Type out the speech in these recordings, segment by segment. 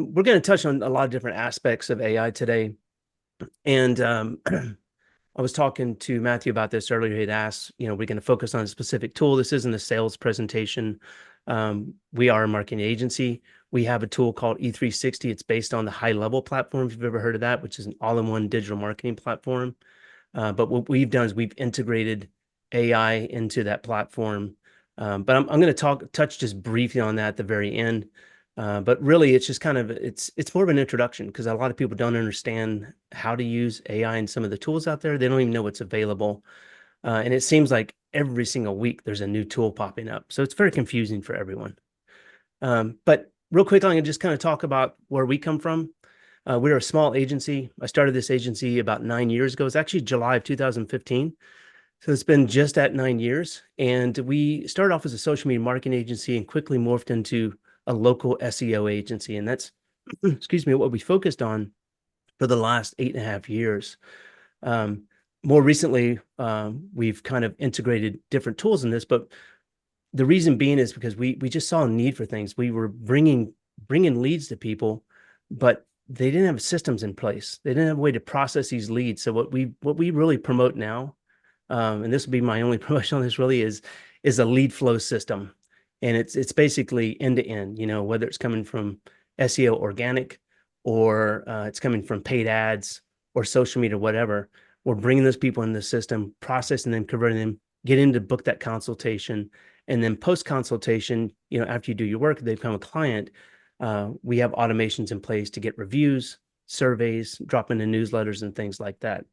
We're going to touch on a lot of different aspects of AI today. And I was talking to Matthew about this earlier. He'd asked, we're going to focus on a specific tool. This isn't a sales presentation. We are a marketing agency. We have a tool called E360. It's based on the High Level platform, if you've ever heard of that, which is an all-in-one digital marketing platform. But what we've done is we've integrated AI into that platform. But I'm going to touch just briefly on that at the very end. But really, it's just kind of it's more of an introduction because a lot of people don't understand how to use AI and some of the tools out there. They don't even know what's available. And it seems like every single week there's a new tool popping up. So it's very confusing for everyone. But real quick, I'm going to just kind of talk about where we come from. We're a small agency. I started this agency about 9 years ago. It's actually July of 2015. So it's been just at 9 years. And we started off as a social media marketing agency and quickly morphed into a local SEO agency. And that's, excuse me, what we focused on for the last 8.5 years. More recently, we've kind of integrated different tools in this, but the reason being is because we just saw a need for things. We were bringing leads to people, but they didn't have systems in place. They didn't have a way to process these leads. So what we really promote now, and this will be my only promotion on this really is a lead flow system. And it's basically end to end, whether it's coming from SEO organic or it's coming from paid ads or social media, whatever. We're bringing those people in the system, processing them, converting them, get in to book that consultation. And then post consultation, after you do your work, they become a client. We have automations in place to get reviews, surveys, drop into newsletters and things like that.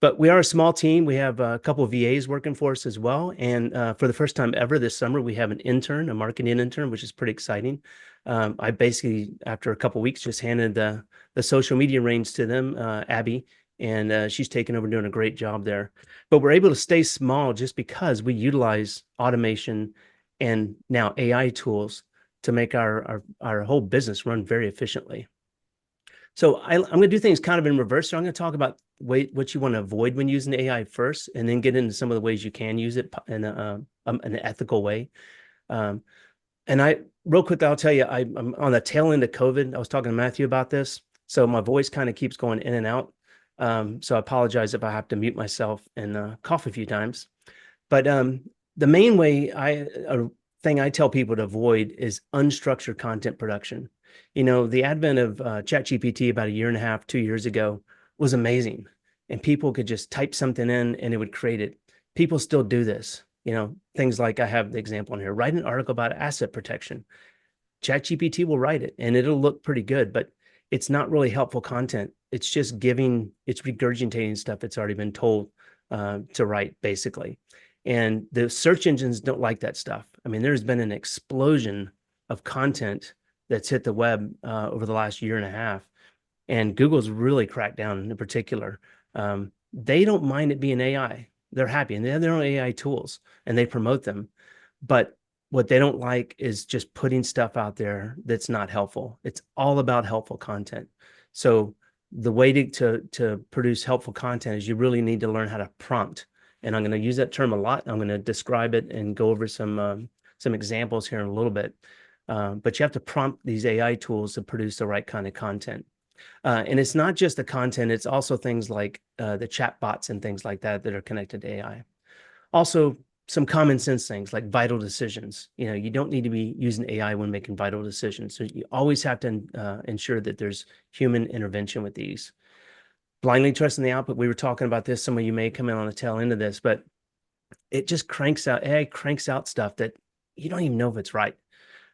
But we are a small team. We have a couple of VAs working for us as well. And for the first time ever this summer, we have an intern, a marketing intern, which is pretty exciting. I basically, after a couple of weeks, just handed the social media reins to them, Abby, and she's taken over doing a great job there. But we're able to stay small just because we utilize automation and now AI tools to make our whole business run very efficiently. So I'm going to do things kind of in reverse. So I'm going to talk about what you want to avoid when using AI first, and then get into some of the ways you can use it in an ethical way. And real quick, I'll tell you, I'm on the tail end of COVID. I was talking to Matthew about this. So my voice kind of keeps going in and out. So I apologize if I have to mute myself and cough a few times. But the main thing I tell people to avoid is unstructured content production. The advent of ChatGPT about 1.5 years, 2 years ago was amazing. And people could just type something in and it would create it. People still do this. Things like I have the example on here, write an article about asset protection. ChatGPT will write it and it'll look pretty good, but it's not really helpful content. It's just it's regurgitating stuff that's already been told to write, basically. And the search engines don't like that stuff. I mean, there's been an explosion of content that's hit the web over the last 1.5 years. And Google's really cracked down in particular. They don't mind it being AI. They're happy, and they have their own AI tools and they promote them. But what they don't like is just putting stuff out there that's not helpful. It's all about helpful content. So the way to produce helpful content is you really need to learn how to prompt. And I'm going to use that term a lot. I'm going to describe it and go over some examples here in a little bit. But you have to prompt these AI tools to produce the right kind of content. And it's not just the content, it's also things like the chatbots and things like that are connected to AI. Also, some common sense things like vital decisions. You don't need to be using AI when making vital decisions. So you always have to ensure that there's human intervention with these. Blindly trusting the output. We were talking about this. Some of you may come in on the tail end of this, but it just AI cranks out stuff that you don't even know if it's right.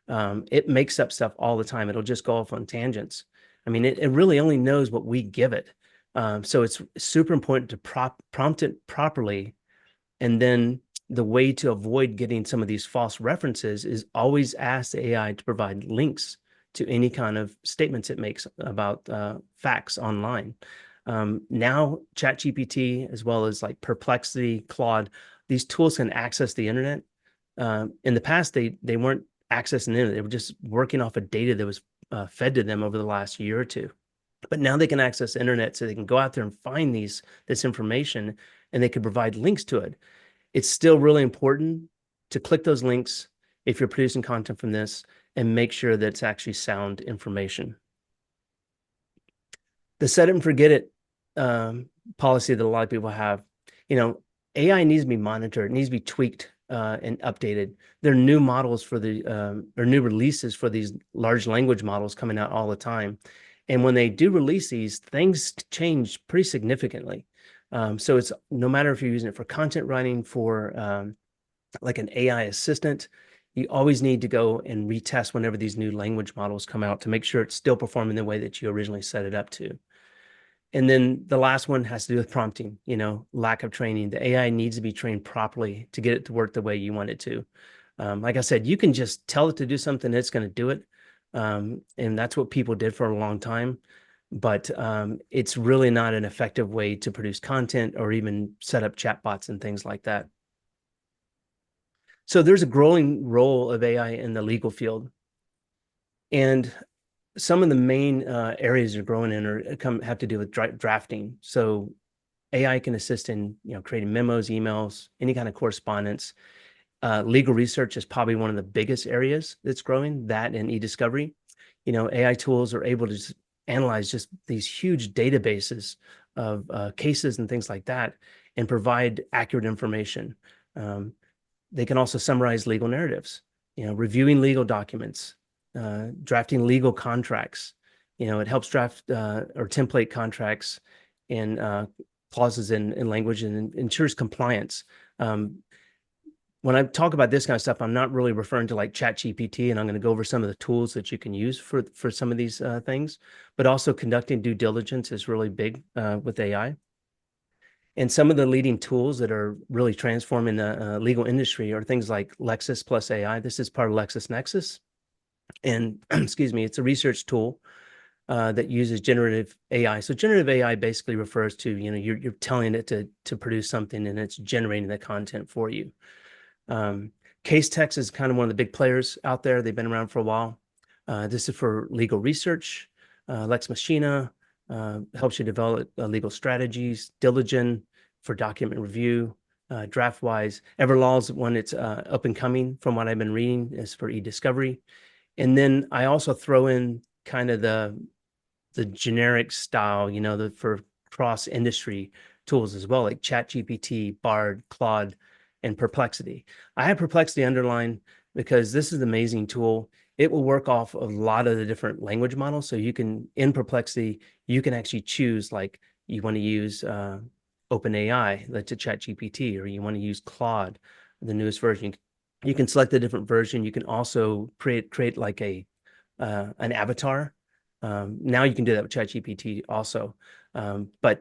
It makes up stuff all the time. It'll just go off on tangents. I mean, it really only knows what we give it. So it's super important to prompt it properly. And then the way to avoid getting some of these false references is always ask the AI to provide links to any kind of statements it makes about facts online. Now, ChatGPT, as well as like Perplexity, Claude, these tools can access the internet. In the past, they weren't accessing the internet. They were just working off of data that was fed to them over the last year or two. But now they can access the internet, so they can go out there and find this information, and they can provide links to it. It's still really important to click those links if you're producing content from this and make sure that it's actually sound information. The set it and forget it policy that a lot of people have. You know, AI needs to be monitored, it needs to be tweaked and updated. There are new models for the or new releases for these large language models coming out all the time. And when they do release these, things change pretty significantly. So it's no matter if you're using it for content writing, for like an AI assistant, you always need to go and retest whenever these new language models come out to make sure it's still performing the way that you originally set it up to. And then the last one has to do with prompting, you know, lack of training. The AI needs to be trained properly to get it to work the way you want it to. Like I said, you can just tell it to do something, it's going to do it. And that's what people did for a long time. But it's really not an effective way to produce content or even set up chatbots and things like that. So there's a growing role of AI in the legal field. And some of the main areas you're growing in have to do with drafting. So AI can assist in, you know, creating memos, emails, any kind of correspondence. Legal research is probably one of the biggest areas that's growing, that and e-discovery. You know, AI tools are able to analyze just these huge databases of cases and things like that and provide accurate information. They can also summarize legal narratives, you know, reviewing legal documents, drafting legal contracts. You know, it helps draft or template contracts and clauses in language and ensures compliance. When I talk about this kind of stuff, I'm not really referring to like ChatGPT, and I'm going to go over some of the tools that you can use for some of these things, but also conducting due diligence is really big with AI. And some of the leading tools that are really transforming the legal industry are things like Lexis plus AI. This is part of LexisNexis. And excuse me, it's a research tool that uses generative AI. So generative AI basically refers to, you know, you're telling it to produce something and it's generating the content for you. CaseText is kind of one of the big players out there. They've been around for a while. This is for legal research. Lex Machina helps you develop legal strategies. Diligent for document review. DraftWise. Everlaw's one it's up and coming from what I've been reading is for e-discovery. And then I also throw in kind of the generic style, you know, for cross-industry tools as well, like ChatGPT, Bard, Claude, and Perplexity. I have Perplexity underlined because this is an amazing tool. It will work off a lot of the different language models. So you can, in Perplexity, you can actually choose like you want to use OpenAI, like to ChatGPT, or you want to use Claude, the newest version. You can select a different version. You can also create like an avatar. Now you can do that with ChatGPT also, but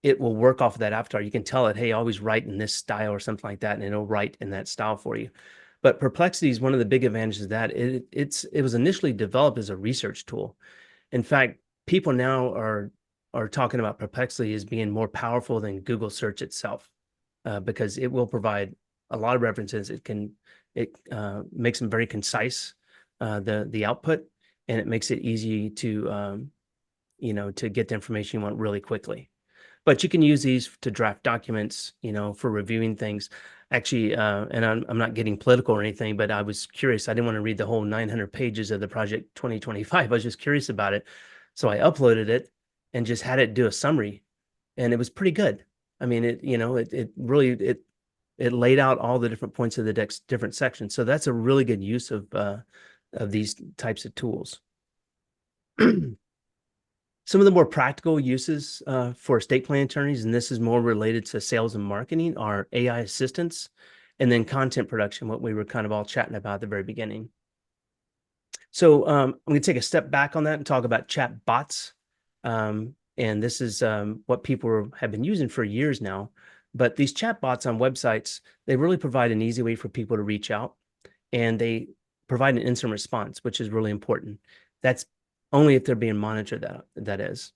it will work off of that avatar. You can tell it, hey, always write in this style or something like that, and it'll write in that style for you. But Perplexity is one of the big advantages of that. It was initially developed as a research tool. In fact, people now are talking about Perplexity as being more powerful than Google search itself, because it will provide a lot of references. It makes them very concise, the output, and it makes it easy to you know, to get the information you want really quickly. But you can use these to draft documents, you know, for reviewing things. Actually, and I'm not getting political or anything, but I was curious. I didn't want to read the whole 900 pages of the Project 2025. I was just curious about it. So I uploaded it and just had it do a summary, and it was pretty good. I mean, it really laid out all the different points of the different sections. So that's a really good use of these types of tools. Some of the more practical uses for estate plan attorneys, and this is more related to sales and marketing, are AI assistants and then content production, what we were kind of all chatting about at the very beginning. So I'm going to take a step back on that and talk about chatbots. And this is what people have been using for years now. But these chatbots on websites, they really provide an easy way for people to reach out, and they provide an instant response, which is really important. That's only if they're being monitored, that is.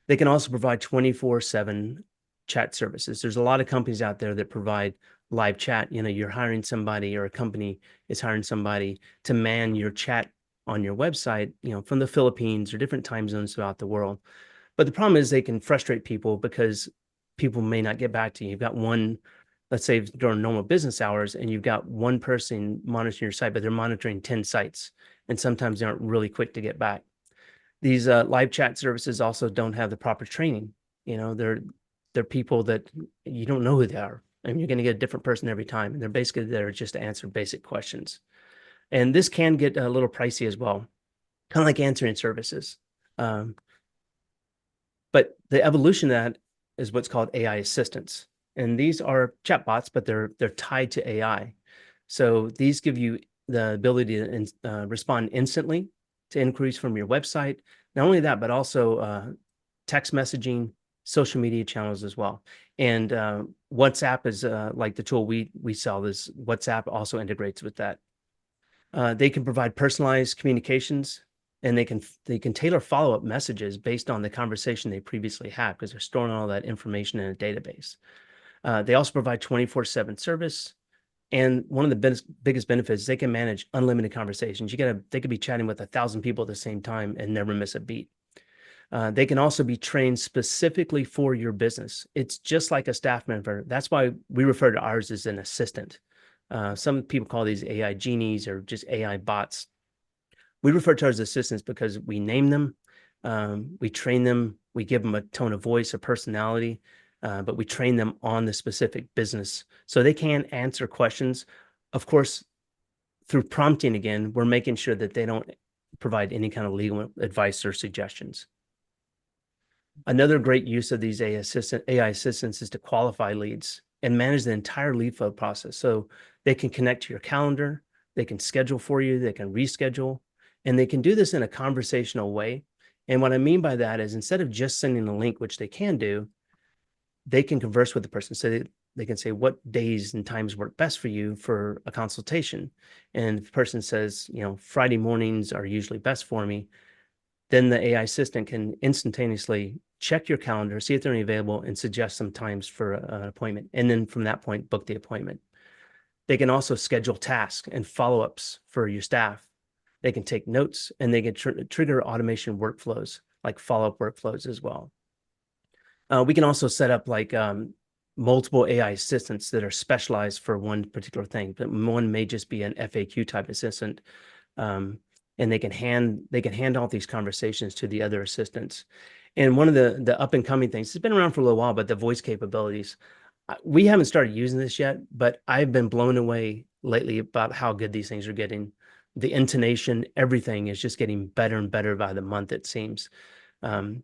They can also provide 24/7 chat services. There's a lot of companies out there that provide live chat. You know, you're hiring somebody, or a company is hiring somebody to man your chat on your website, you know, from the Philippines or different time zones throughout the world. But the problem is they can frustrate people because people may not get back to you. You've got one, let's say during normal business hours, and you've got one person monitoring your site, but they're monitoring 10 sites. And sometimes they aren't really quick to get back. These live chat services also don't have the proper training. You know, they're people that you don't know who they are. I mean, you're going to get a different person every time, and they're basically there just to answer basic questions. And this can get a little pricey as well, kind of like answering services. But the evolution of that is what's called AI assistants. And these are chatbots, but they're tied to AI. So these give you the ability to respond instantly to inquiries from your website. Not only that, but also text messaging, social media channels as well. And WhatsApp is like the tool we sell. This WhatsApp also integrates with that. They can provide personalized communications, and they can tailor follow-up messages based on the conversation they previously had, because they're storing all that information in a database. They also provide 24/7 service. And one of the biggest benefits is they can manage unlimited conversations. They could be chatting with 1,000 people at the same time and never miss a beat. They can also be trained specifically for your business. It's just like a staff member. That's why we refer to ours as an assistant. Some people call these AI genies or just AI bots. We refer to ours as assistants because we name them, we train them, we give them a tone of voice, a personality, but we train them on the specific business so they can answer questions. Of course, through prompting again, we're making sure that they don't provide any kind of legal advice or suggestions. Another great use of these AI assistants is to qualify leads and manage the entire lead flow process. So they can connect to your calendar, they can schedule for you, they can reschedule, and they can do this in a conversational way. And what I mean by that is instead of just sending a link, which they can do, they can converse with the person. So they can say what days and times work best for you for a consultation. And if the person says, you know, Friday mornings are usually best for me, then the AI assistant can instantaneously check your calendar, see if they're available, and suggest some times for an appointment. And then from that point, book the appointment. They can also schedule tasks and follow-ups for your staff. They can take notes, and they can trigger automation workflows, like follow-up workflows as well. We can also set up like multiple AI assistants that are specialized for one particular thing. But one may just be an FAQ type assistant, and they can hand off these conversations to the other assistants. And one of the up and coming things, it's been around for a little while, but the voice capabilities. We haven't started using this yet, but I've been blown away lately about how good these things are getting. The intonation, everything is just getting better and better by the month, it seems.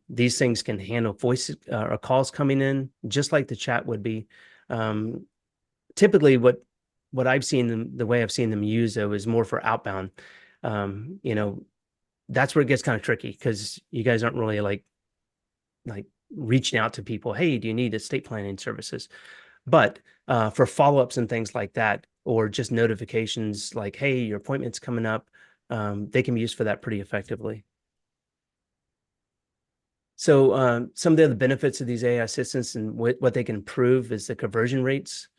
These things can handle voice or calls coming in just like the chat would be. Typically, what I've seen them, the way I've seen them used though, is more for outbound. You know, that's where it gets kind of tricky because you guys aren't really like reaching out to people. Hey, do you need estate planning services? But for follow-ups and things like that, or just notifications like, hey, your appointment's coming up, they can be used for that pretty effectively. So some of the other benefits of these AI assistants and what they can improve is the conversion rates,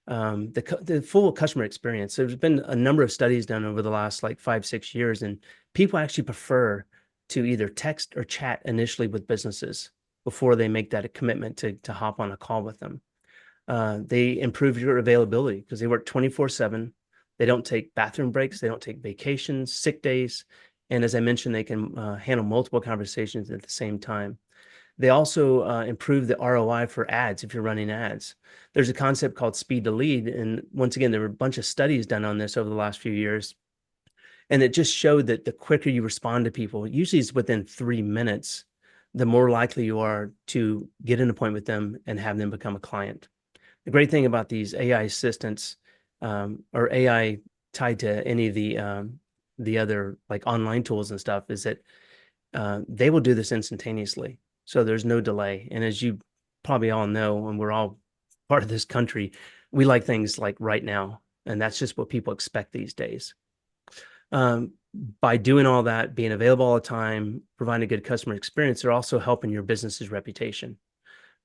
the full customer experience. There's been a number of studies done over the last like 5-6 years, and people actually prefer to either text or chat initially with businesses before they make that a commitment to hop on a call with them. They improve your availability because they work 24/7. They don't take bathroom breaks. They don't take vacations, sick days. And as I mentioned, they can handle multiple conversations at the same time. They also improve the ROI for ads if you're running ads. There's a concept called speed to lead. And once again, there were a bunch of studies done on this over the last few years. And it just showed that the quicker you respond to people, usually it's within 3 minutes, the more likely you are to get an appointment with them and have them become a client. The great thing about these AI assistants or AI tied to any of the other like online tools and stuff is that they will do this instantaneously. So there's no delay. And as you probably all know, and we're all part of this country, we like things like right now. And that's just what people expect these days. By doing all that, being available all the time, providing a good customer experience, they're also helping your business's reputation.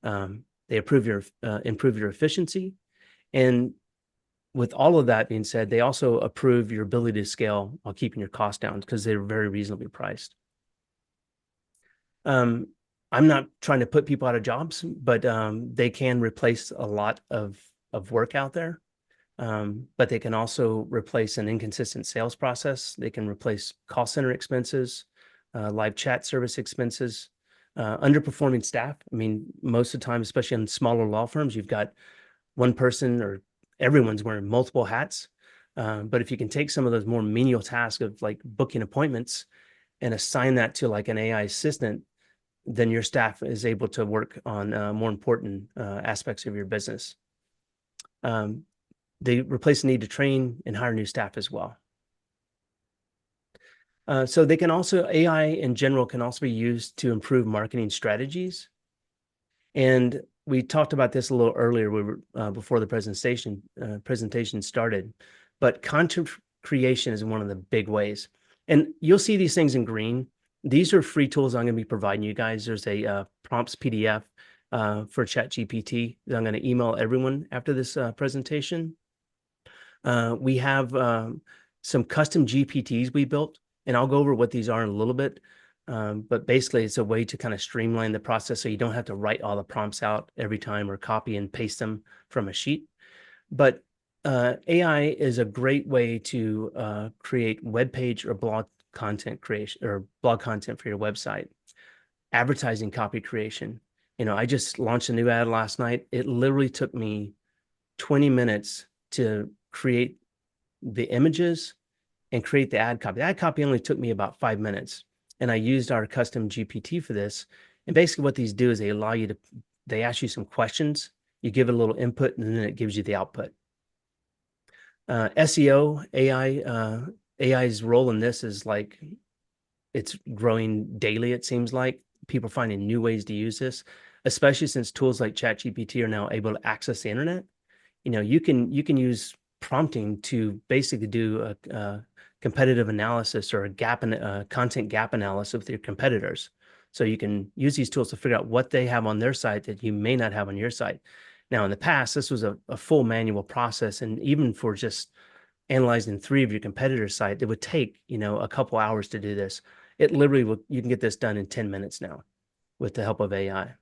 They improve your efficiency. And with all of that being said, they also improve your ability to scale while keeping your costs down because they're very reasonably priced. I'm not trying to put people out of jobs, but they can replace a lot of work out there. But they can also replace an inconsistent sales process. They can replace call center expenses, live chat service expenses, underperforming staff. I mean, most of the time, especially in smaller law firms, you've got one person or everyone's wearing multiple hats. But if you can take some of those more menial tasks of like booking appointments and assign that to like an AI assistant, then your staff is able to work on more important aspects of your business. They replace the need to train and hire new staff as well. So they can also, AI in general can also be used to improve marketing strategies. And we talked about this a little earlier before the presentation started, but content creation is one of the big ways. And you'll see these things in green. These are free tools I'm going to be providing you guys. There's a prompts PDF for ChatGPT that I'm going to email everyone after this presentation. We have some custom GPTs we built, and I'll go over what these are in a little bit. But basically, it's a way to kind of streamline the process so you don't have to write all the prompts out every time or copy and paste them from a sheet. But AI is a great way to create web page or blog content creation or blog content for your website, advertising copy creation. You know, I just launched a new ad last night. It literally took me 20 minutes to create the images and create the ad copy. The ad copy only took me about 5 minutes. And I used our custom GPT for this. And basically what these do is they ask you some questions, you give it a little input, and then it gives you the output. SEO, AI's role in this is like, it's growing daily, it seems like. People are finding new ways to use this, especially since tools like ChatGPT are now able to access the internet. You know, you can use prompting to basically do a competitive analysis or a content gap analysis with your competitors. So you can use these tools to figure out what they have on their site that you may not have on your site. Now, in the past, this was a full manual process. And even for just analyzing 3 of your competitors' site, it would take, you know, a couple hours to do this. It literally you can get this done in 10 minutes now with the help of AI.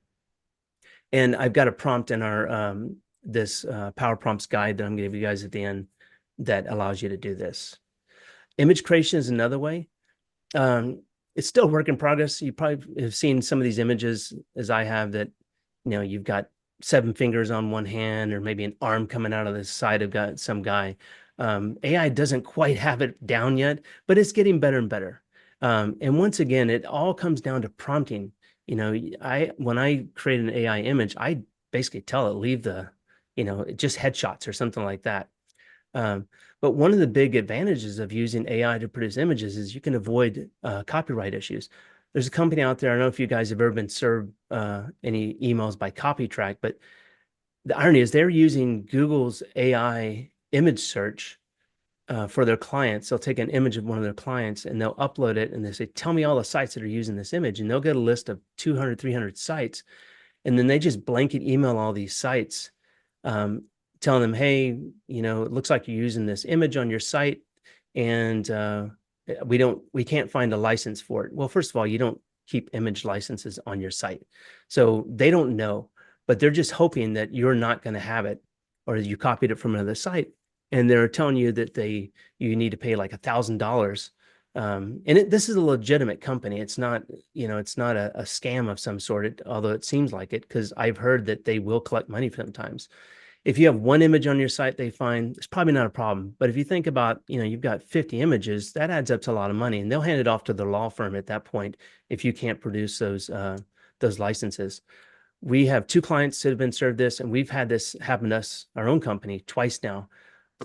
And I've got a prompt in our this Power Prompts guide that I'm going to give you guys at the end that allows you to do this. Image creation is another way. It's still a work in progress. You probably have seen some of these images as I have that, you know, you've got 7 fingers on one hand or maybe an arm coming out of the side of some guy. AI doesn't quite have it down yet, but it's getting better and better. And once again, it all comes down to prompting. You know, when I create an AI image, I basically tell it, leave the, you know, just headshots or something like that. But one of the big advantages of using AI to produce images is you can avoid copyright issues. There's a company out there, I don't know if you guys have ever been served any emails by CopyTrack, but the irony is they're using Google's AI image search for their clients. They'll take an image of one of their clients and they'll upload it and they say, tell me all the sites that are using this image. And they'll get a list of 200, 300 sites. And then they just blanket email all these sites, telling them, hey, you know, it looks like you're using this image on your site and we can't find a license for it. Well, first of all, you don't keep image licenses on your site. So they don't know, but they're just hoping that you're not going to have it or you copied it from another site. And they're telling you that you need to pay like $1,000. And this is a legitimate company. It's not, you know, it's not a scam of some sort, although it seems like it, because I've heard that they will collect money sometimes. If you have one image on your site, they find it's probably not a problem. But if you think about, you know, you've got 50 images, that adds up to a lot of money, and they'll hand it off to the law firm at that point if you can't produce those licenses. We have 2 clients that have been served this, and we've had this happen to us, our own company, twice now.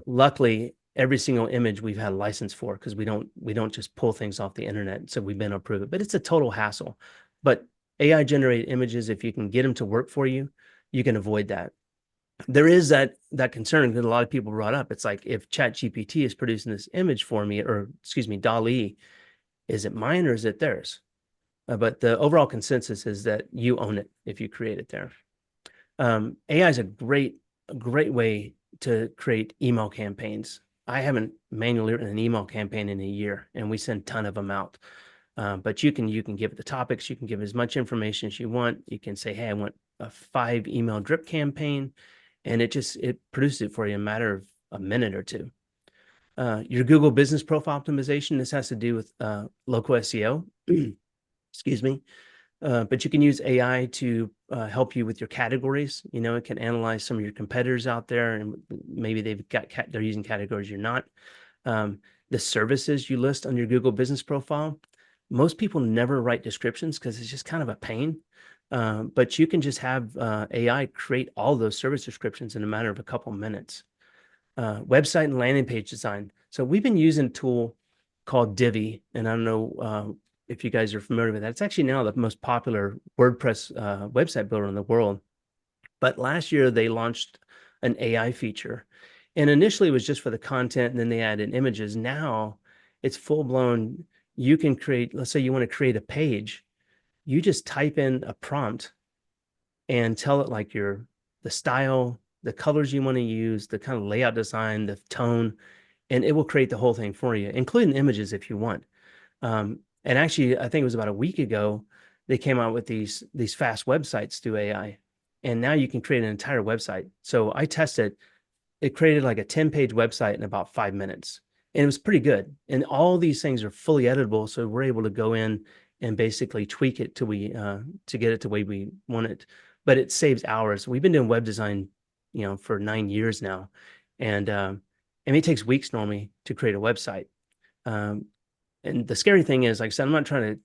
Luckily, every single image we've had a license for because we don't just pull things off the internet. So we've been able to prove it, but it's a total hassle. But AI generated images, if you can get them to work for you, you can avoid that. There is that concern that a lot of people brought up. It's like, if ChatGPT is producing this image for me, or excuse me, DALL-E, is it mine or is it theirs? But the overall consensus is that you own it if you create it there. AI is a great way to create email campaigns. I haven't manually written an email campaign in a year, and we send a ton of them out. But you can give it the topics, you can give as much information as you want. You can say, hey, I want a 5 email drip campaign, and it produces it for you in a matter of a minute or 2. Your Google business profile optimization, this has to do with local SEO. Excuse me. But you can use AI to help you with your categories. You know, it can analyze some of your competitors out there, and maybe they're using categories you're not. The services you list on your Google business profile, most people never write descriptions because it's just kind of a pain. But you can just have AI create all those service descriptions in a matter of a couple minutes. Website and landing page design. So we've been using a tool called Divi, and I don't know if you guys are familiar with that. It's actually now the most popular WordPress website builder in the world. But last year they launched an AI feature, and initially it was just for the content, and then they added images. Now it's full blown. You can create, let's say you want to create a page, you just type in a prompt and tell it like the style, the colors you want to use, the kind of layout design, the tone, and it will create the whole thing for you, including images if you want. And actually, I think it was about a week ago, they came out with these fast websites through AI. And now you can create an entire website. So I tested, it created like a 10-page website in about 5 minutes. And it was pretty good. And all these things are fully editable. So we're able to go in and basically tweak it to get it the way we want it. But it saves hours. We've been doing web design, for 9 years now. And it takes weeks normally to create a website. And the scary thing is, like I said, I'm not trying to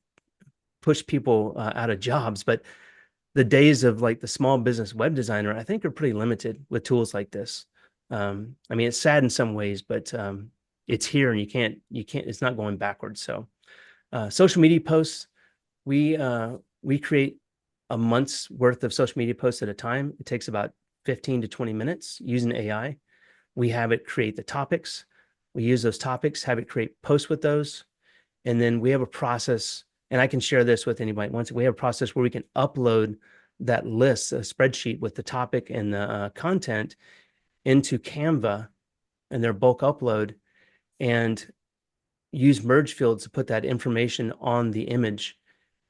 push people out of jobs, but the days of like the small business web designer, I think, are pretty limited with tools like this. I mean, it's sad in some ways, but it's here, and you can't, it's not going backwards. So social media posts, we create a month's worth of social media posts at a time. It takes about 15 to 20 minutes using AI. We have it create the topics. We use those topics, have it create posts with those. And then we have a process, and I can share this with anybody. Once we have a process where we can upload that list, a spreadsheet with the topic and the content into Canva and their bulk upload, and use merge fields to put that information on the image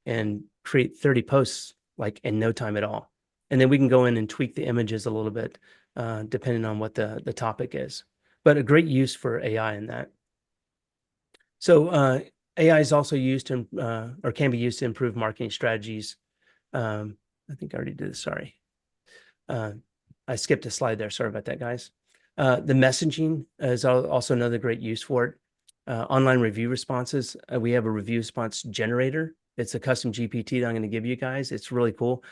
and create 30 posts like in no time at all. And then we can go in and tweak the images a little bit, depending on what the topic is. But a great use for AI in that. So AI is also used to, or can be used to improve marketing strategies. I think I already did this, sorry. I skipped a slide there, sorry about that, guys. The messaging is also another great use for it. Online review responses, we have a review response generator. It's a custom GPT that I'm going to give you guys. It's really cool.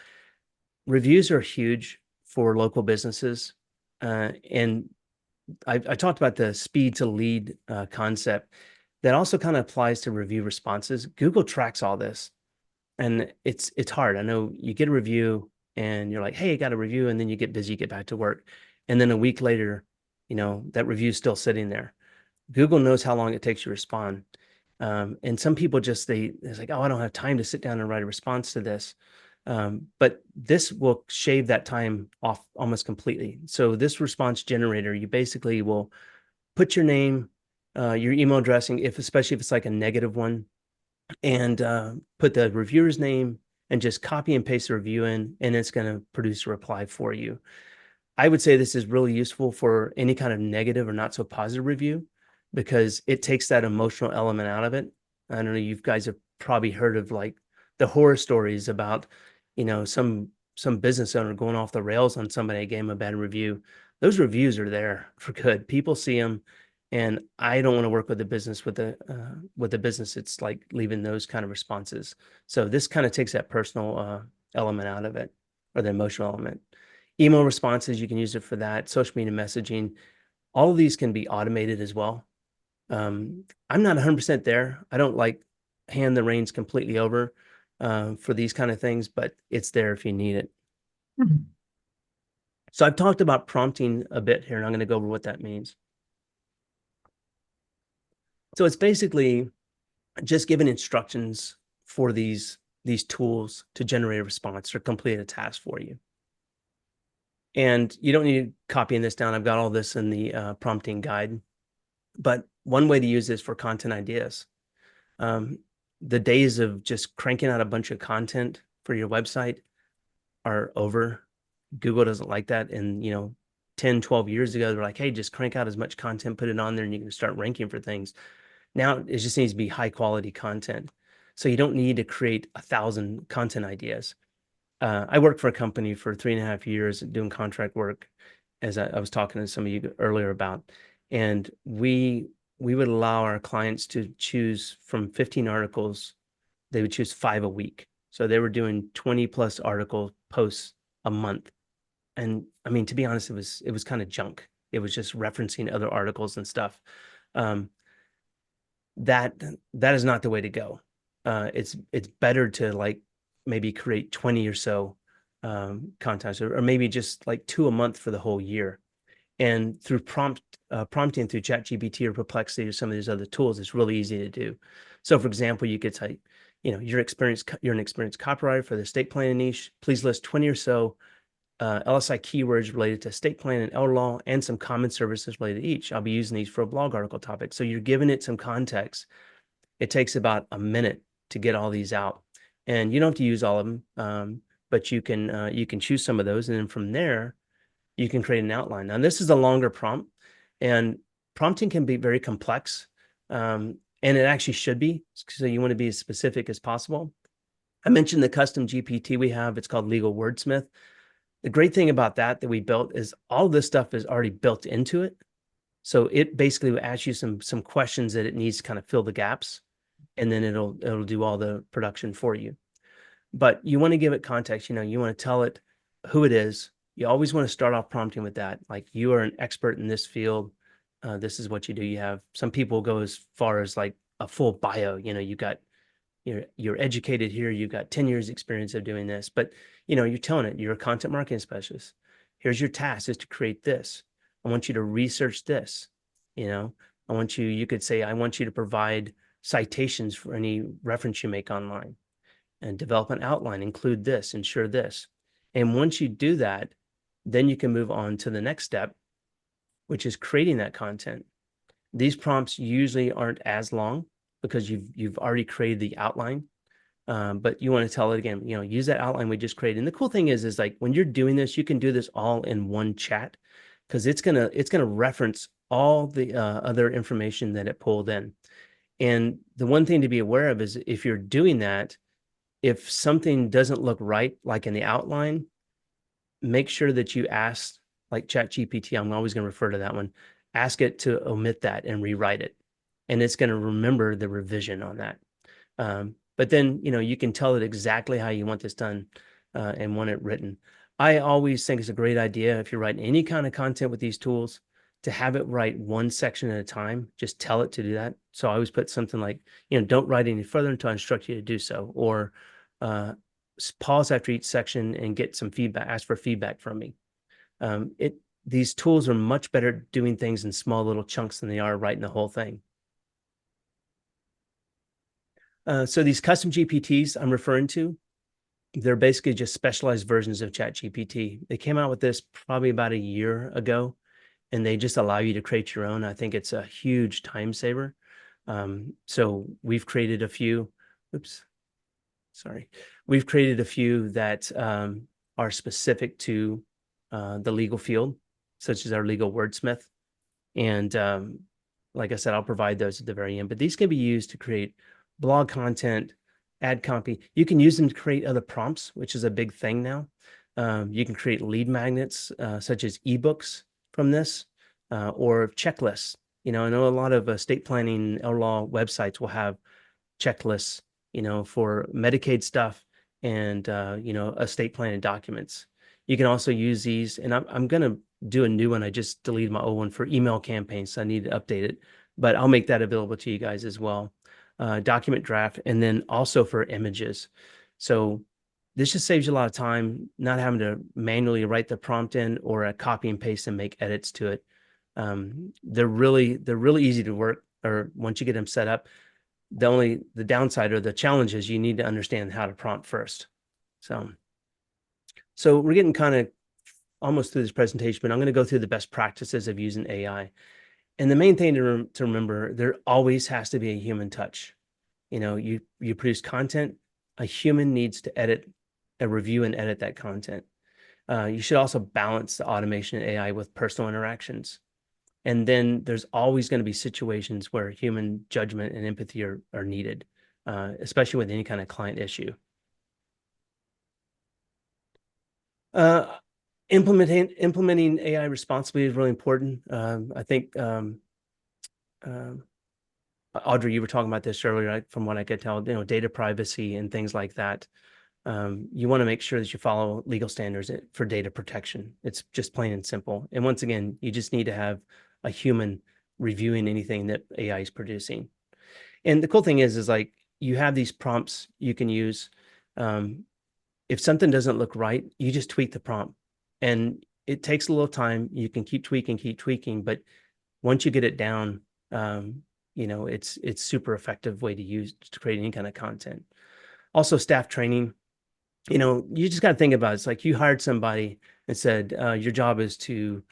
Reviews are huge for local businesses. And I talked about the speed to lead concept. That also kind of applies to review responses. Google tracks all this, and it's hard. I know you get a review and you're like, hey, I got a review, and then you get busy, you get back to work. And then a week later, that review is still sitting there. Google knows how long it takes you to respond. And some people it's like, oh, I don't have time to sit down and write a response to this. But this will shave that time off almost completely. So this response generator, you basically will put your name, your email addressing, especially if it's like a negative one, and put the reviewer's name and just copy and paste the review in, and it's going to produce a reply for you. I would say this is really useful for any kind of negative or not so positive review, because it takes that emotional element out of it. I don't know, you guys have probably heard of like the horror stories about, some business owner going off the rails on somebody that gave him a bad review. Those reviews are there for good. People see them. And I don't want to work with a business with a business. It's like leaving those kind of responses. So this kind of takes that personal element out of it, or the emotional element. Email responses, you can use it for that. Social media messaging, all of these can be automated as well. I'm not 100% there. I don't like hand the reins completely over for these kind of things, but it's there if you need it. Mm-hmm. So I've talked about prompting a bit here, and I'm going to go over what that means. So it's basically just giving instructions for these tools to generate a response or complete a task for you. And you don't need to copying this down. I've got all this in the prompting guide. But one way to use this for content ideas. The days of just cranking out a bunch of content for your website are over. Google doesn't like that. And, 10, 12 years ago, they're like, hey, just crank out as much content, put it on there, and you can start ranking for things. Now it just needs to be high quality content. So you don't need to create 1,000 content ideas. I worked for a company for 3.5 years doing contract work, as I was talking to some of you earlier about, and we would allow our clients to choose from 15 articles. They would choose 5 a week. So they were doing 20 plus article posts a month. And I mean, to be honest, it was kind of junk. It was just referencing other articles and stuff. Um, that is not the way to go. It's better to like maybe create 20 or so content, or maybe just like 2 a month for the whole year. And through prompting through ChatGPT or Perplexity or some of these other tools, it's really easy to do. So for example, you could type, you're an experienced copywriter for the estate planning niche. Please list 20 or so LSI keywords related to estate planning and elder law, and some common services related to each. I'll be using these for a blog article topic. So you're giving it some context. It takes about a minute to get all these out, and you don't have to use all of them, but you can choose some of those, and then from there, you can create an outline. Now, this is a longer prompt, and prompting can be very complex, and it actually should be. So you want to be as specific as possible. I mentioned the custom GPT we have. It's called Legal Wordsmith. The great thing about that we built is all this stuff is already built into it. So it basically will ask you some questions that it needs to kind of fill the gaps, and then it'll do all the production for you. But you want to give it context. You want to tell it who it is. You always want to start off prompting with that. Like, you are an expert in this field. This is what you do. You have some people go as far as like a full bio. You got you're educated here. You've got 10 years experience of doing this, but you're telling it you're a content marketing specialist. Here's your task, is to create this. I want you to research this. I want you could say, I want you to provide citations for any reference you make online, and develop an outline, include this, ensure this. And once you do that, then you can move on to the next step, which is creating that content. These prompts usually aren't as long because you've already created the outline. But you want to tell it again, use that outline we just created. And the cool thing is like, when you're doing this, you can do this all in one chat, because it's gonna reference all the other information that it pulled in. And the one thing to be aware of is, if you're doing that, if something doesn't look right, like in the outline, make sure that you ask, like ChatGPT, I'm always going to refer to that one, ask it to omit that and rewrite it. And it's going to remember the revision on that. But then, you can tell it exactly how you want this done and want it written. I always think it's a great idea, if you're writing any kind of content with these tools, to have it write one section at a time. Just tell it to do that. So I always put something like, don't write any further until I instruct you to do so, or pause after each section and get some feedback, ask for feedback from me. These tools are much better at doing things in small little chunks than they are writing the whole thing. So these custom GPTs I'm referring to, they're basically just specialized versions of ChatGPT. They came out with this probably about a year ago, and they just allow you to create your own. I think it's a huge time saver. So we've created a few. We've created a few that are specific to the legal field, such as our Legal Wordsmith. And like I said, I'll provide those at the very end. But these can be used to create blog content, ad copy. You can use them to create other prompts, which is a big thing now. You can create lead magnets, such as ebooks from this, or checklists. I know a lot of estate planning elder law websites will have checklists, for Medicaid stuff and, estate planning documents. You can also use these, and I'm going to do a new one. I just deleted my old one for email campaigns, so I need to update it, but I'll make that available to you guys as well. Document draft, and then also for images. So this just saves you a lot of time, not having to manually write the prompt in, or copy and paste and make edits to it. They're really easy to work, or once you get them set up. The downside or the challenge is you need to understand how to prompt first. So we're getting kind of almost through this presentation, but I'm going to go through the best practices of using AI. And the main thing to remember, there always has to be a human touch. You produce content, a human needs to review and edit that content. You should also balance the automation and AI with personal interactions. And then there's always going to be situations where human judgment and empathy are needed, especially with any kind of client issue. Implementing AI responsibly is really important. I think Audrey, you were talking about this earlier, right? From what I could tell, data privacy and things like that. You want to make sure that you follow legal standards for data protection. It's just plain and simple. And once again, you just need to have a human reviewing anything that AI is producing. And the cool thing is like you have these prompts you can use. If something doesn't look right, you just tweak the prompt. And it takes a little time. You can keep tweaking, but once you get it down, it's super effective way to use to create any kind of content. Also, staff training. You just got to think about it. It's like you hired somebody and said, your job is to,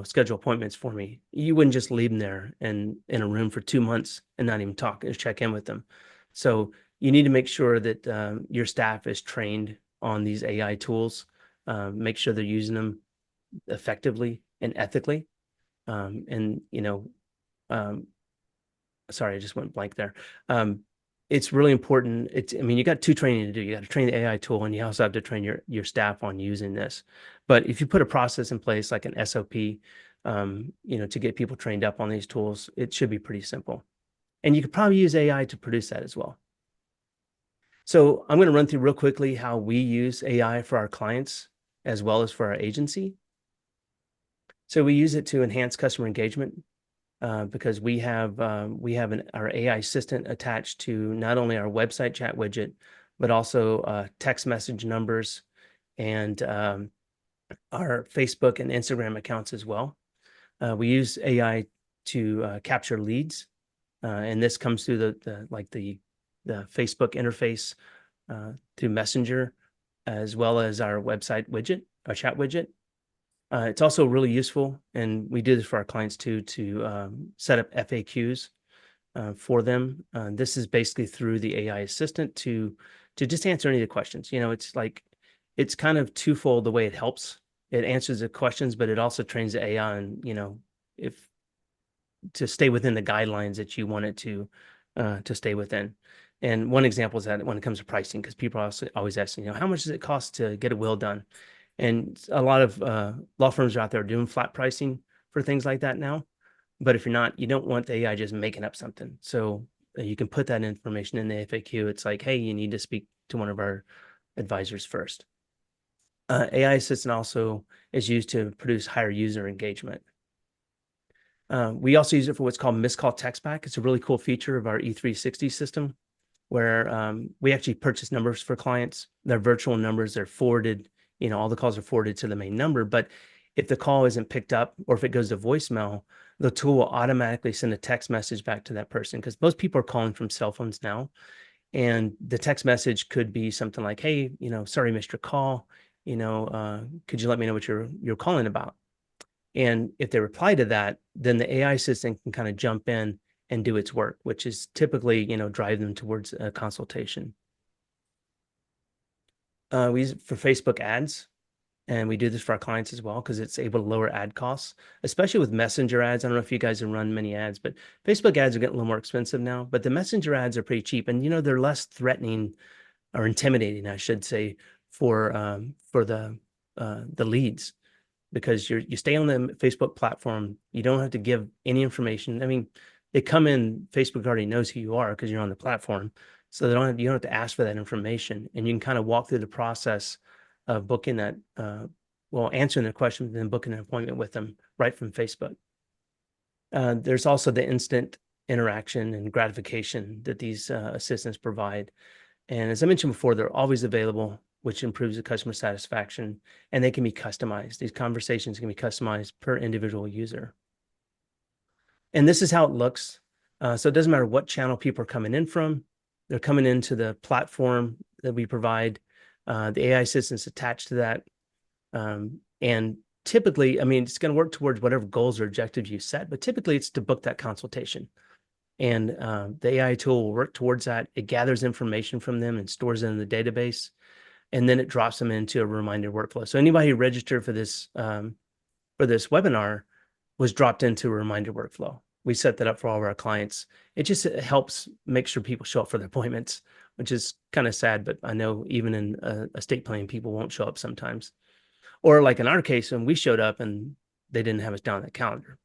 schedule appointments for me. You wouldn't just leave them there and in a room for 2 months and not even talk and check in with them. So you need to make sure that your staff is trained on these AI tools, make sure they're using them effectively and ethically. Sorry, I just went blank there. It's really important. You got two training to do. You got to train the AI tool, and you also have to train your staff on using this. But if you put a process in place like an SOP, to get people trained up on these tools, it should be pretty simple. And you could probably use AI to produce that as well. So I'm going to run through real quickly how we use AI for our clients as well as for our agency. So we use it to enhance customer engagement. Because we have our AI assistant attached to not only our website chat widget, but also text message numbers and our Facebook and Instagram accounts as well. We use AI to capture leads, and this comes through the Facebook interface through Messenger, as well as our website widget, our chat widget. It's also really useful, and we do this for our clients too, to set up FAQs for them. This is basically through the AI assistant to just answer any of the questions. It's kind of twofold the way it helps. It answers the questions, but it also trains the AI and if to stay within the guidelines that you want it to stay within. And one example is that when it comes to pricing, because people always ask, how much does it cost to get a will done? And a lot of law firms are out there doing flat pricing for things like that now. But if you're not, you don't want the AI just making up something. So you can put that information in the FAQ. It's like, hey, you need to speak to one of our advisors first. AI assistant also is used to produce higher user engagement. We also use it for what's called missed call text back. It's a really cool feature of our E360 system where we actually purchase numbers for clients. They're virtual numbers. They're forwarded. All the calls are forwarded to the main number, but if the call isn't picked up or if it goes to voicemail, the tool will automatically send a text message back to that person because most people are calling from cell phones now. And the text message could be something like, hey, sorry, missed your call. Could you let me know what you're calling about? And if they reply to that, then the AI assistant can kind of jump in and do its work, which is typically, drive them towards a consultation. We use it for Facebook ads, and we do this for our clients as well because it's able to lower ad costs, especially with Messenger ads. I don't know if you guys have run many ads, but Facebook ads are getting a little more expensive now, but the Messenger ads are pretty cheap, and they're less threatening or intimidating, I should say, for the leads because you stay on the Facebook platform. You don't have to give any information. They come in, Facebook already knows who you are because you're on the platform. So you don't have to ask for that information, and you can kind of walk through the process of booking that, answering their questions and then booking an appointment with them right from Facebook. There's also the instant interaction and gratification that these assistants provide. And as I mentioned before, they're always available, which improves the customer satisfaction, and they can be customized. These conversations can be customized per individual user. And this is how it looks. So it doesn't matter what channel people are coming in from. They're coming into the platform that we provide. The AI assistant's attached to that. And typically, it's going to work towards whatever goals or objectives you set, but typically it's to book that consultation. And the AI tool will work towards that. It gathers information from them and stores it in the database. and then it drops them into a reminder workflow. So anybody who registered for this webinar was dropped into a reminder workflow. We set that up for all of our clients. It just helps make sure people show up for their appointments, which is kind of sad, but I know even in estate planning, people won't show up sometimes. Or like in our case, when we showed up and they didn't have us down on the calendar.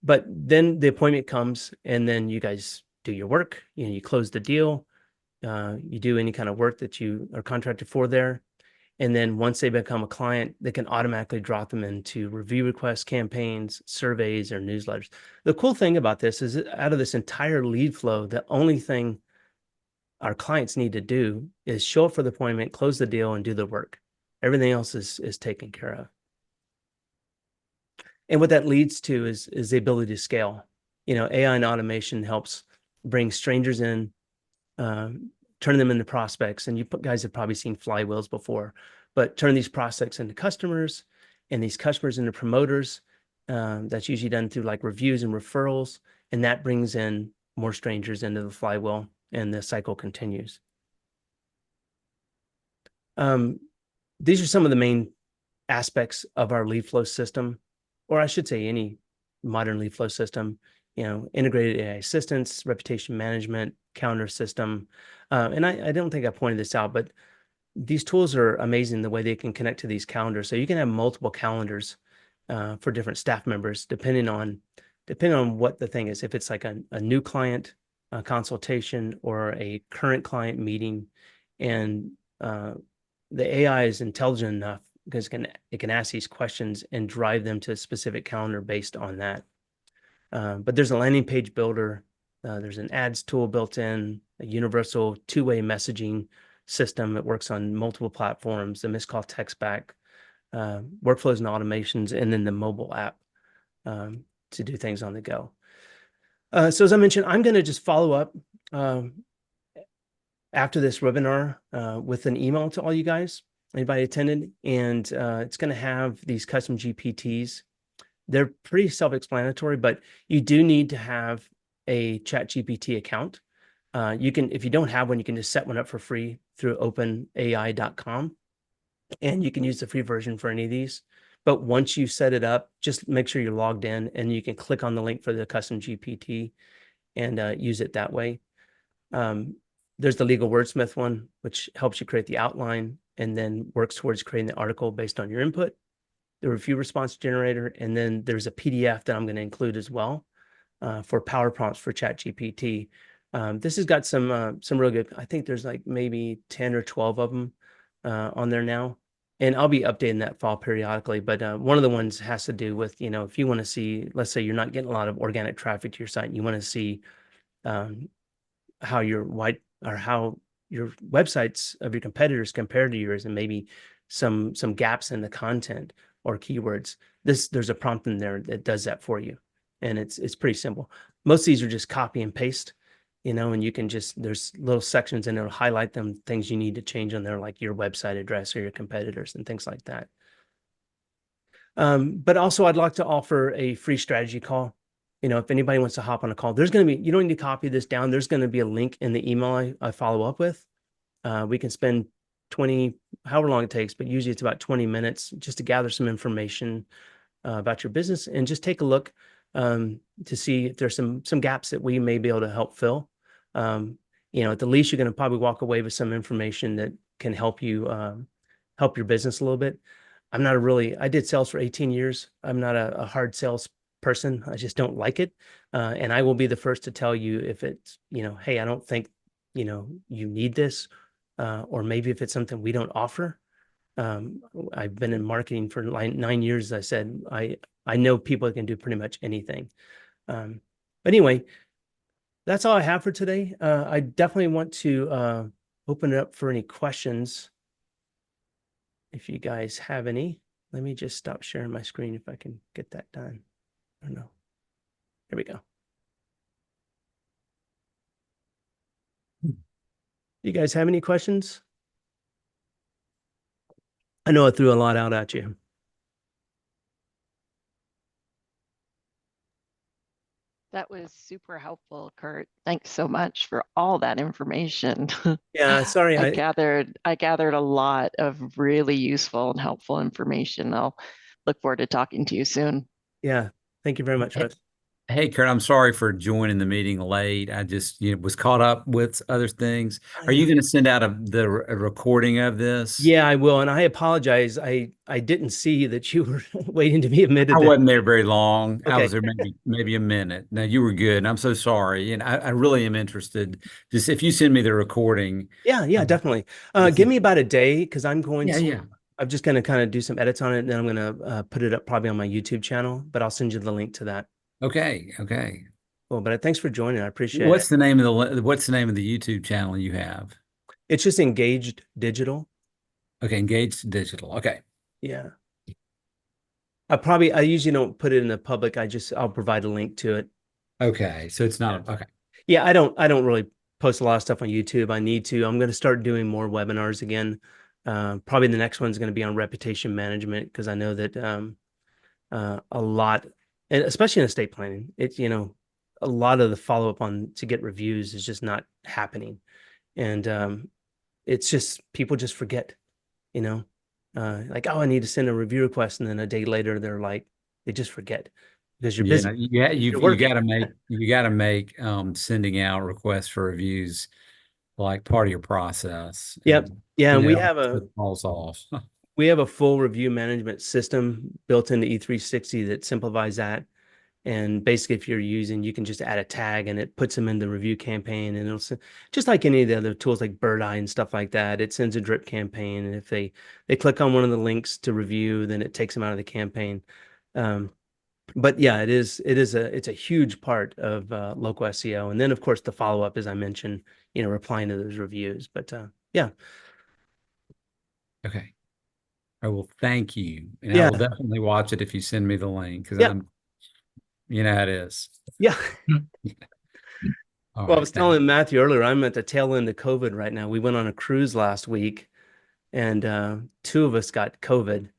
But then the appointment comes and then you guys do your work, you close the deal, you do any kind of work that you are contracted for there. And then once they become a client, they can automatically drop them into review requests, campaigns, surveys, or newsletters. The cool thing about this is out of this entire lead flow, the only thing our clients need to do is show up for the appointment, close the deal, and do the work. Everything else is taken care of. And what that leads to is the ability to scale. AI and automation helps bring strangers in, turn them into prospects. And you guys have probably seen flywheels before, but turn these prospects into customers and these customers into promoters. That's usually done through like reviews and referrals. And that brings in more strangers into the flywheel and the cycle continues. These are some of the main aspects of our lead flow system, or I should say any modern lead flow system. Integrated AI assistance, reputation management, calendar system. And I don't think I pointed this out, but these tools are amazing the way they can connect to these calendars. So you can have multiple calendars for different staff members, depending on what the thing is. If it's like a new client consultation or a current client meeting, and the AI is intelligent enough because it can ask these questions and drive them to a specific calendar based on that. But there's a landing page builder. There's an ads tool built in, a universal two-way messaging system that works on multiple platforms, the missed call text back, workflows and automations, and then the mobile app to do things on the go. So as I mentioned, I'm going to just follow up after this webinar with an email to all you guys, anybody attended, and it's going to have these custom GPTs. They're pretty self-explanatory, but you do need to have a ChatGPT account. You can, if you don't have one, you can just set one up for free through openai.com, and you can use the free version for any of these. But once you set it up, just make sure you're logged in, and you can click on the link for the custom GPT and use it that way. There's the legal wordsmith one, which helps you create the outline and then works towards creating the article based on your input. The review response generator, and then there's a PDF that I'm going to include as well for power prompts for ChatGPT. This has got some real good. I think there's like maybe 10 or 12 of them on there now, and I'll be updating that file periodically. But one of the ones has to do with, if you want to see, let's say you're not getting a lot of organic traffic to your site, and you want to see how your websites of your competitors compare to yours, and maybe some gaps in the content or keywords. There's a prompt in there that does that for you, and it's pretty simple. Most of these are just copy and paste, and you can there's little sections and it'll highlight them things you need to change on there, like your website address or your competitors and things like that. But also I'd like to offer a free strategy call. If anybody wants to hop on a call, there's going to be, you don't need to copy this down. There's going to be a link in the email I follow up with. We can spend 20, however long it takes, but usually it's about 20 minutes just to gather some information about your business and just take a look to see if there's some gaps that we may be able to help fill. At the least, you're going to probably walk away with some information that can help you help your business a little bit. I did sales for 18 years. I'm not a hard sales person. I just don't like it. And I will be the first to tell you if it's, hey, I don't think, you need this. Or maybe if it's something we don't offer. I've been in marketing for 9 years. As I said, I know people that can do pretty much anything. But anyway, that's all I have for today. I definitely want to open it up for any questions. If you guys have any, let me just stop sharing my screen if I can get that done. I don't know. There we go. You guys have any questions? I know I threw a lot out at you. That was super helpful, Kurt. Thanks so much for all that information. Yeah, sorry. I gathered a lot of really useful and helpful information. I'll look forward to talking to you soon. Yeah, thank you very much, Hey, Russ. hey, Kurt, I'm sorry for joining the meeting late. I just, was caught up with other things. Oh, Are you yeah. going to send out a recording of this? Yeah, I will. And I apologize. I didn't see that you were waiting to be I admitted then. wasn't there very long. I was Okay. there maybe a minute. No, you were good. And I'm so sorry. And I really am interested. Just if you send me the recording, Yeah, yeah, um, definitely. it's Give a, me about a day because yeah, yeah. I'm just going to kind of do some edits on it, and then I'm going to put it up probably on my YouTube channel, but I'll send you the link to that. Okay, okay. Cool. But thanks for joining. I appreciate it. What's the name of the YouTube channel you have? It's just Engaged Digital. Okay, Engaged Digital. Okay. Yeah. I usually don't put it in the public. I'll provide a link to it. Okay. So it's Yeah. not okay. Yeah, I don't really post a lot of stuff on YouTube. I need to. I'm going to start doing more webinars again. Probably the next one's going to be on reputation management because I know that a lot, and especially in estate planning, a lot of the follow up on to get reviews is just not happening, and it's just people just forget, you know, like, oh, I need to send a review request, and then a day later they just forget because you're Yeah, busy, no, you you're you working. got to make sending out requests for reviews like part of your process, Yep. and Yeah, and it falls off. we have a full review management system built into E360 that simplifies that. And basically, if you're using, you can just add a tag and it puts them in the review campaign. And just like any of the other tools like Bird Eye and stuff like that, it sends a drip campaign. And if they click on one of the links to review, then it takes them out of the campaign. But yeah, it's a huge part of local SEO. And then of course the follow up, as I mentioned, replying to those reviews. But yeah, Okay. I will thank you, and I yeah, will definitely watch it if you send me the link because yeah, you know how it is. yeah. All Well, I right. was Thanks. telling Matthew earlier, I'm at the tail end of COVID right now. We went on a cruise last week, and two of us got COVID.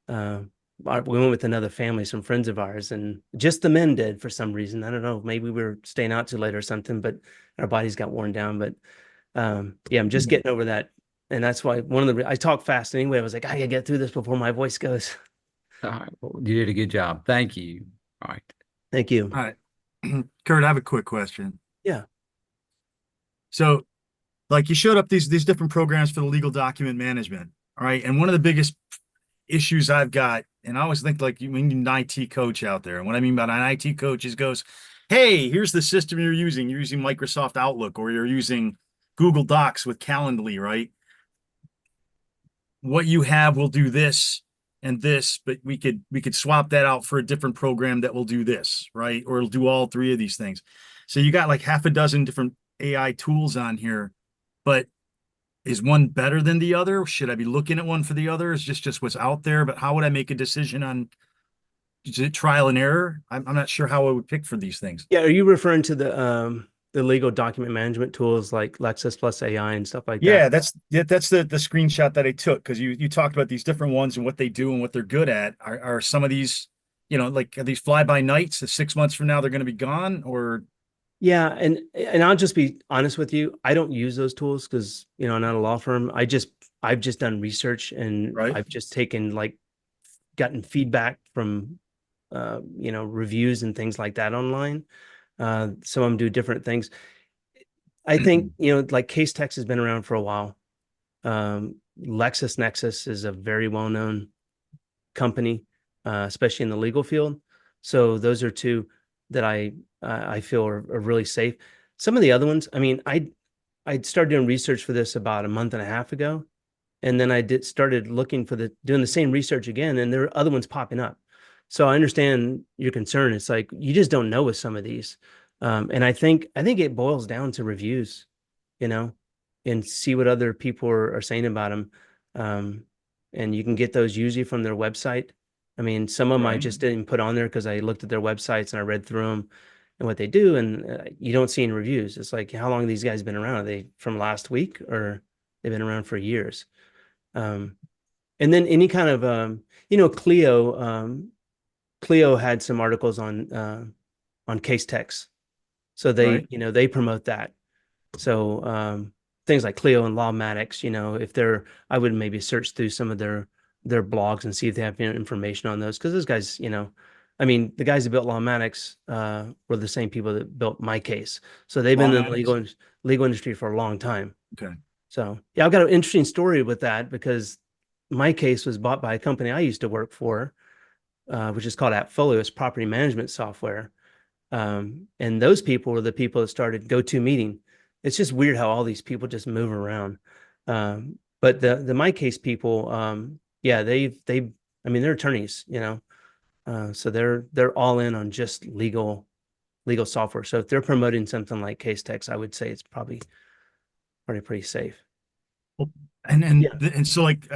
Uh, we went with another family, some friends of ours, and just the men did for some reason. I don't know. Maybe we were staying out too late or something, but our bodies got worn down. But yeah, I'm just getting over that. And that's why I talk fast anyway. I was like, I gotta get through this before my voice goes. All right. Well, you did a good job. Thank you. All right. Thank you. All right. Kurt, I have a quick question. Yeah. So, like you showed up these different programs for the legal document management. All right. And one of the biggest issues I've got, and I always think like you need an IT coach out there. And what I mean by an IT coach is goes, hey, here's the system you're using. You're using Microsoft Outlook or you're using Google Docs with Calendly, right? What you have will do this and this, but we could swap that out for a different program that will do this, right? Or it'll do all three of these things. So you got like half a dozen different AI tools on here, but is one better than the other? Should I be looking at one for the other? Is just what's out there? But how would I make a decision on, is it trial and error? I'm not sure how I would pick for these things. Yeah. Are you referring to the legal document management tools like Lexis plus AI and stuff like that? Yeah, that's the screenshot that I took because you talked about these different ones and what they do and what they're good at. Are some of these, like are these fly by nights? 6 months from now they're going to be gone, or Yeah, and I'll just be honest with you. I don't use those tools because I'm not a law firm. I've just done research and right? I've just gotten feedback from reviews and things like that online. Some of them do different things. I think like CaseText has been around for a while. LexisNexis is a very well-known company, especially in the legal field. So those are two that I feel are really safe. Some of the other ones, I mean, I started doing research for this about a month and a half ago, and then I started looking for doing the same research again, and there are other ones popping up. So I understand your concern. It's like you just don't know with some of these, and I think it boils down to reviews, you know, and see what other people are saying about them. And you can get those usually from their website. I mean, some of them I Right. just didn't put on there because I looked at their websites and I read through them and what they do, and you don't see any reviews. It's like, how long have these guys been around? Are they from last week or they've been around for years? Um, and then any kind of, Clio had some articles on CaseText. So they, Right. you know, they promote that. So things like Clio and Lawmatics, you know, if they're, I would maybe search through some of their blogs and see if they have information on those, because those guys, you know, I mean, the guys that built Lawmatics were the same people that built my case. So they've been in the legal industry for a long time. Okay. So yeah, I've got an interesting story with that, because my case was bought by a company I used to work for, which is called AppFolio. It's property management software. And those people were the people that started GoToMeeting. It's just weird how all these people just move around. But the my case people, yeah, they I mean, they're attorneys, you know, so they're all in on just legal software. So if they're promoting something like CaseText, I would say it's probably pretty safe. And Yeah. and so like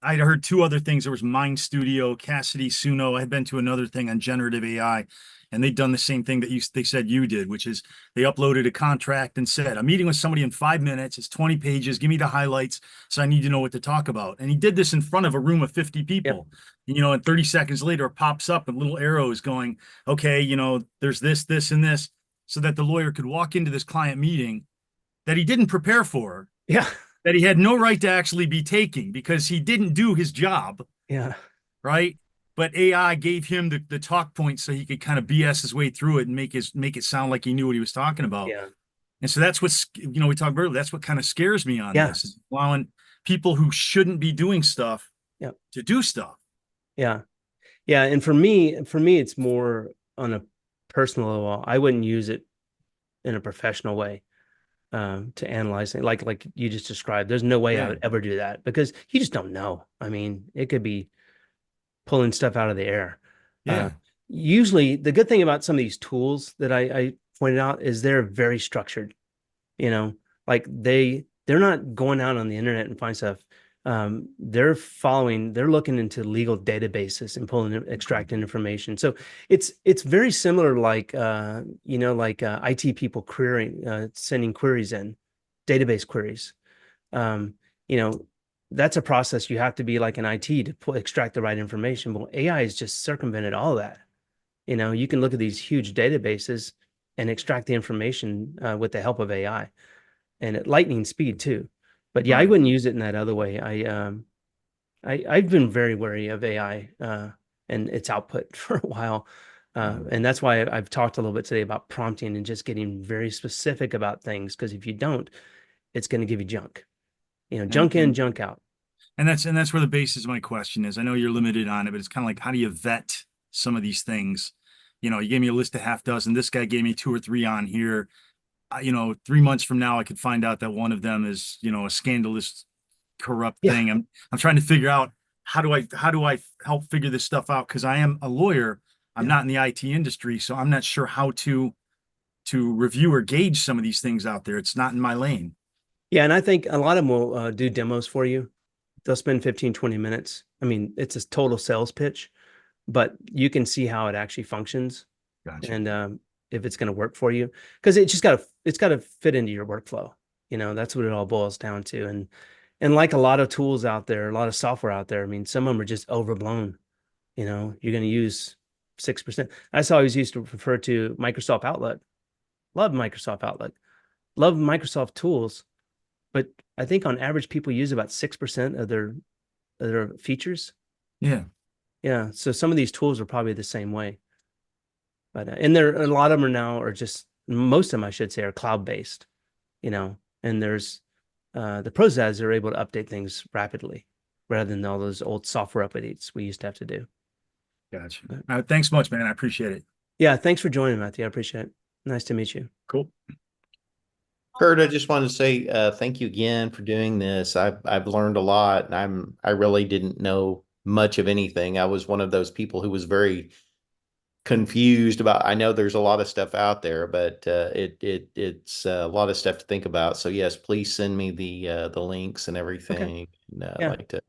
I'd heard two other things. There was Mind Studio, Cassidy, Suno. I had been to another thing on generative AI, and they'd done the same thing that they said you did, which is they uploaded a contract and said, I'm meeting with somebody in 5 minutes. It's 20 pages. Give me the highlights. So I need to know what to talk about. And he did this in front of a room of 50 people. You know, and 30 seconds later, it pops up and little arrows going, okay, you know, there's this, this, and this, so that the lawyer could walk into this client meeting that he didn't prepare for. Yeah. That he had no right to actually be taking because he didn't do his job. Yeah. Right. But AI gave him the talk points so he could kind of BS his way through it and make it sound like he knew what he was talking about. Yeah. And so that's what's, you know, we talked earlier, that's what kind of scares me on Yeah. this, is allowing people who shouldn't be doing stuff to do stuff. Yeah. Yeah. And for me, it's more on a personal level. I wouldn't use it in a professional way. To analyze it like you just described. There's no way I would ever do that, because you just don't know. I mean, it could be pulling stuff out of the air. Usually the good thing about some of these tools that I pointed out is they're very structured, you know, like they're not going out on the internet and find stuff. They're looking into legal databases and extracting information. So it's very similar, like, you know, like IT people querying, sending queries in, database queries. You know, that's a process. You have to be like an IT to extract the right information. But AI has just circumvented all that. You know, you can look at these huge databases and extract the information with the help of AI, and at lightning speed too. But yeah, I wouldn't use it in that other way. I've been very wary of AI and its output for a while. And that's why I've talked a little bit today about prompting and just getting very specific about things, because if you don't, it's going to give you junk. You know, junk in, junk out. And that's where the basis of my question is. I know you're limited on it, but it's kind of like, how do you vet some of these things? You know, you gave me a list of half dozen. This guy gave me 2 or 3 on here. You know, 3 months from now, I could find out that one of them is, you know, a scandalous, corrupt thing. I'm trying to figure out how do I help figure this stuff out? Because I am a lawyer. I'm not in the IT industry, so I'm not sure how to review or gauge some of these things out there. It's not in my lane. Yeah, and I think a lot of them will do demos for you. They'll spend 15, 20 minutes. I mean, it's a total sales pitch, but you can see how it actually functions. Gotcha. And if it's going to work for you, because it's got to fit into your workflow. You know, that's what it all boils down to. And like a lot of tools out there, a lot of software out there, I mean, some of them are just overblown. You know, you're going to use 6%. I always used to refer to Microsoft Outlook. Love Microsoft Outlook. Love Microsoft tools. But I think on average, people use about 6% of their features. Yeah. Yeah. So some of these tools are probably the same way. But and a lot of them most of them, I should say, are cloud-based, you know, and there's the pros as they're able to update things rapidly rather than all those old software updates we used to have to do. Gotcha. Thanks much, man. I appreciate it. Yeah. Thanks for joining, Matthew. I appreciate it. Nice to meet you. Cool. Kurt, I just wanted to say thank you again for doing this. I've learned a lot, and I really didn't know much of anything. I was one of those people who was very confused about. I know there's a lot of stuff out there, but it's a lot of stuff to think about. So yes, please send me the links and everything. Okay. And Yeah. I'd like to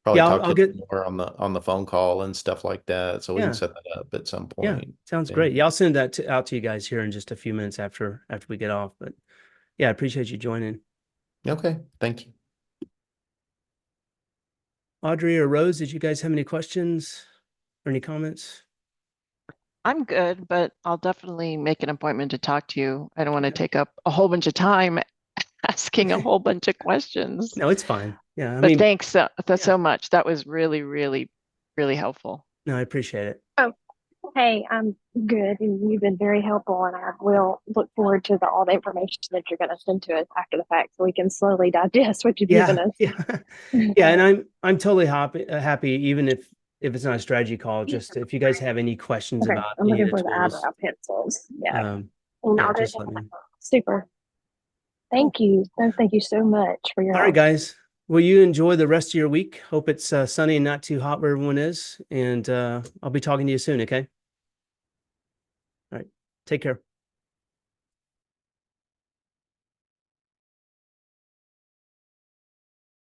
probably Yeah, talk I'll to get you more on the phone call and stuff like that. So we Yeah. can set that up at some Yeah, point. sounds great. Yeah, I'll send that out to you guys here in just a few minutes after we get off. But yeah, I appreciate you joining. Okay, thank you. Audrey or Rose, did you guys have any questions or any comments? I'm good, but I'll definitely make an appointment to talk to you. I don't want to take up a whole bunch of time asking a Okay. whole bunch of questions. No, it's fine. Yeah, I But mean, thanks so, yeah. so much. That was really, really, really helpful. No, I appreciate it. Oh, hey, I'm good, and you've been very helpful, and I will look forward to all the information that you're going to send to us after the fact, so we can slowly digest what you've given Yeah, us. yeah, yeah. And I'm totally happy, even if it's not a strategy call. Just if you guys have any questions Okay, about I'm any of looking the for the tools, eyebrow pencils. Yeah, and yeah, I'll just let me. super. Thank you. Thank you so much for your All right, help. guys. Well, you enjoy the rest of your week. Hope it's sunny and not too hot where everyone is. And I'll be talking to you soon. Okay. All right. Take care.